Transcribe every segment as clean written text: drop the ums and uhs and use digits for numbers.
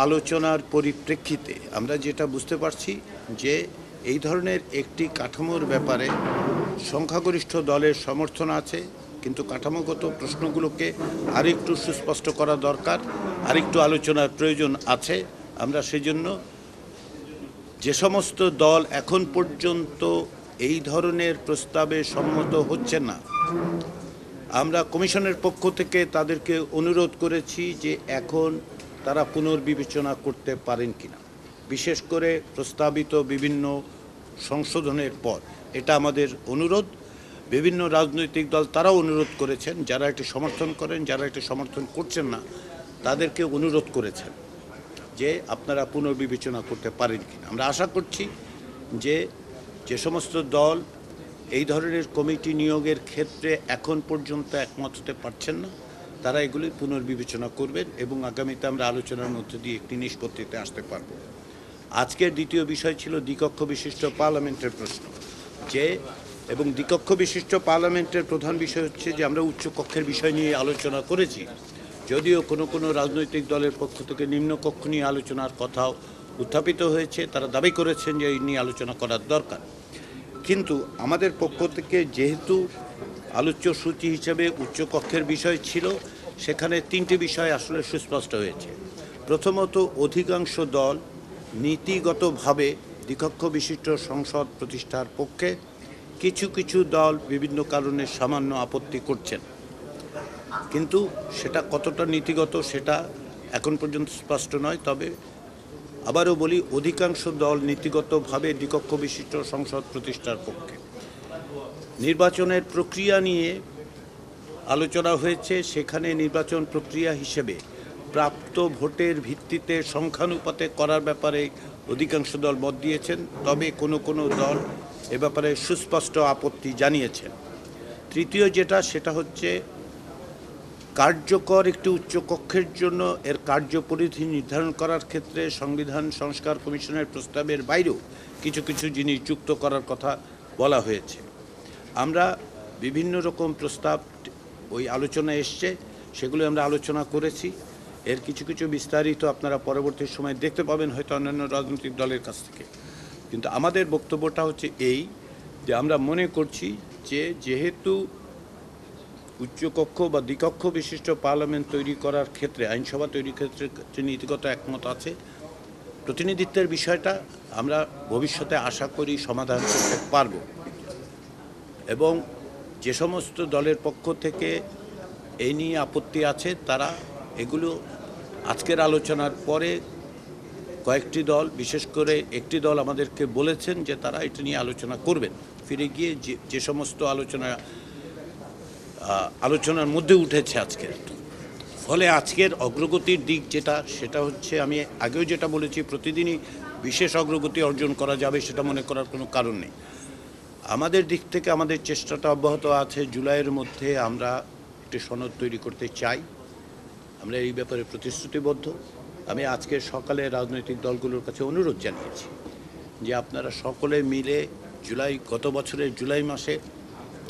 আলোচনার পরিপ্রেক্ষিতে আমরা যেটা বুঝতে পারছি যে এই ধরনের একটি কাঠামোর ব্যাপারে সংখ্যাগরিষ্ঠ দলের সমর্থন আছে, কিন্তু কাঠামোগত প্রশ্নগুলোকে আরেকটু সুস্পষ্ট করা দরকার, আরেকটু আলোচনার প্রয়োজন আছে। আমরা সেজন্য যে সমস্ত দল এখন পর্যন্ত এই ধরনের প্রস্তাবে সম্মত হচ্ছে না, আমরা কমিশনের পক্ষ থেকে তাদেরকে অনুরোধ করেছি যে এখন তারা পুনর্বিবেচনা করতে পারেন কিনা, বিশেষ করে প্রস্তাবিত বিভিন্ন সংশোধনের পর। এটা আমাদের অনুরোধ। বিভিন্ন রাজনৈতিক দল তারাও অনুরোধ করেছেন, যারা এটি সমর্থন করেন, যারা এটি সমর্থন করছেন না তাদেরকে অনুরোধ করেছেন যে আপনারা পুনর্বিবেচনা করতে পারেন কিনা। আমরা আশা করছি যে সমস্ত দল এই ধরনের কমিটি নিয়োগের ক্ষেত্রে এখন পর্যন্ত একমত হতে পারছেন না, তারা এগুলি পুনর্বিবেচনা করবেন এবং আগামীতে আমরা আলোচনার মধ্যে দিয়ে একটি নিষ্পত্তিতে আসতে পারব। আজকের দ্বিতীয় বিষয় ছিল দ্বিকক্ষ বিশিষ্ট পার্লামেন্টের প্রশ্ন, এবং দ্বিকক্ষ বিশিষ্ট পার্লামেন্টের প্রধান বিষয় হচ্ছে যে আমরা উচ্চকক্ষের বিষয় নিয়ে আলোচনা করেছি, যদিও কোনো রাজনৈতিক দলের পক্ষ থেকে নিম্নকক্ষ নিয়ে আলোচনার কথাও উত্থাপিত হয়েছে। তারা দাবি করেছেন যে এই নিয়ে আলোচনা করার দরকার, কিন্তু আমাদের পক্ষ থেকে যেহেতু আলোচ্য সূচি হিসেবে উচ্চকক্ষের বিষয় ছিল, সেখানে তিনটি বিষয় আসলে সুস্পষ্ট হয়েছে। প্রথমত, অধিকাংশ দল নীতিগতভাবে দ্বিকক্ষ বিশিষ্ট সংসদ প্রতিষ্ঠার পক্ষে, কিছু কিছু দল বিভিন্ন কারণে সামান্য আপত্তি করছেন, কিন্তু সেটা কতটা নীতিগত সেটা এখন পর্যন্ত স্পষ্ট নয়। তবে আবারও বলি, অধিকাংশ দল নীতিগতভাবে দ্বিকক্ষ বিশিষ্ট সংসদ প্রতিষ্ঠার পক্ষে। নির্বাচনের প্রক্রিয়া নিয়ে আলোচনা হয়েছে, সেখানে নির্বাচন প্রক্রিয়া হিসেবে প্রাপ্ত ভোটের ভিত্তিতে সংখ্যানুপাতে করার ব্যাপারে অধিকাংশ দল মত দিয়েছেন, তবে কোনো দল এ ব্যাপারে সুস্পষ্ট আপত্তি জানিয়েছেন। তৃতীয় সেটা হচ্ছে কার্যকর একটি উচ্চকক্ষের জন্য এর কার্যপরিধি নির্ধারণ করার ক্ষেত্রে সংবিধান সংস্কার কমিশনের প্রস্তাবের বাইরেও কিছু কিছু জিনিস যুক্ত করার কথা বলা হয়েছে। আমরা বিভিন্ন রকম প্রস্তাব ওই আলোচনায় এসছে, সেগুলো আমরা আলোচনা করেছি। এর কিছু কিছু বিস্তারিত আপনারা পরবর্তী সময় দেখতে পাবেন হয়তো অন্যান্য রাজনৈতিক দলের কাছ থেকে। কিন্তু আমাদের বক্তব্যটা হচ্ছে এই যে আমরা মনে করছি যে যেহেতু উচ্চকক্ষ বা দ্বিকক্ষ বিশিষ্ট পার্লামেন্ট তৈরি করার ক্ষেত্রে, আইনসভা তৈরির ক্ষেত্রে নীতিগত একমত আছে, প্রতিনিধিত্বের বিষয়টা আমরা ভবিষ্যতে আশা করি সমাধান করতে পারব। এবং যে সমস্ত দলের পক্ষ থেকে এই নিয়ে আপত্তি আছে, তারা এগুলো আজকের আলোচনার পরে কয়েকটি দল, বিশেষ করে একটি দল আমাদেরকে বলেছেন যে তারা এটা নিয়ে আলোচনা করবেন, ফিরে গিয়ে যে সমস্ত আলোচনার মধ্যে উঠেছে আজকের। ফলে আজকের অগ্রগতির দিক সেটা হচ্ছে, আমি আগেও যেটা বলেছি, প্রতিদিনই বিশেষ অগ্রগতি অর্জন করা যাবে সেটা মনে করার কোনো কারণ নেই। আমাদের দিক থেকে আমাদের চেষ্টাটা অব্যাহত আছে। জুলাইয়ের মধ্যে আমরা একটি সনদ তৈরি করতে চাই, আমরা এই ব্যাপারে প্রতিশ্রুতিবদ্ধ। আমি আজকে সকালে রাজনৈতিক দলগুলোর কাছে অনুরোধ জানিয়েছি যে আপনারা সকলে মিলে গত বছরের জুলাই মাসে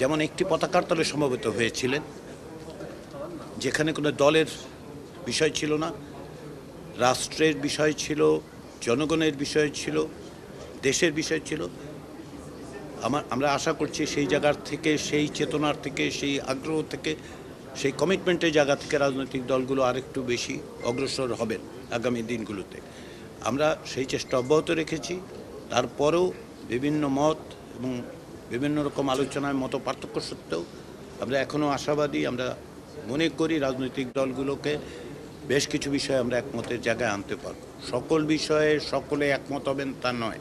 যেমন একটি পতাকার তলে সমবেত হয়েছিলেন, যেখানে কোনো দলের বিষয় ছিল না, রাষ্ট্রের বিষয় ছিল, জনগণের বিষয় ছিল, দেশের বিষয় ছিল। আমরা আশা করছি সেই জায়গার থেকে, সেই চেতনার থেকে, সেই আগ্রহ থেকে, সেই কমিটমেন্টের জায়গা থেকে রাজনৈতিক দলগুলো আরেকটু বেশি অগ্রসর হবেন আগামী দিনগুলোতে। আমরা সেই চেষ্টা অব্যাহত রেখেছি। তারপরেও বিভিন্ন মত এবং বিভিন্ন রকম আলোচনায় মত পার্থক্য সত্ত্বেও আমরা এখনও আশাবাদী। আমরা মনে করি রাজনৈতিক দলগুলোকে বেশ কিছু বিষয়ে আমরা একমতের জায়গায় আনতে পারব। সকল বিষয়ে সকলে একমত হবেন তা নয়,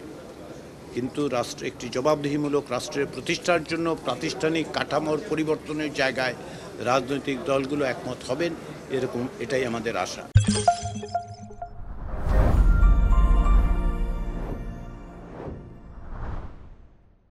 কিন্তু একটি জবাবদিহিমূলক রাষ্ট্রের প্রতিষ্ঠার জন্য প্রাতিষ্ঠানিক কাঠামোর পরিবর্তনের জায়গায় রাজনৈতিক দলগুলো একমত হবেন, এটাই আমাদের আশা।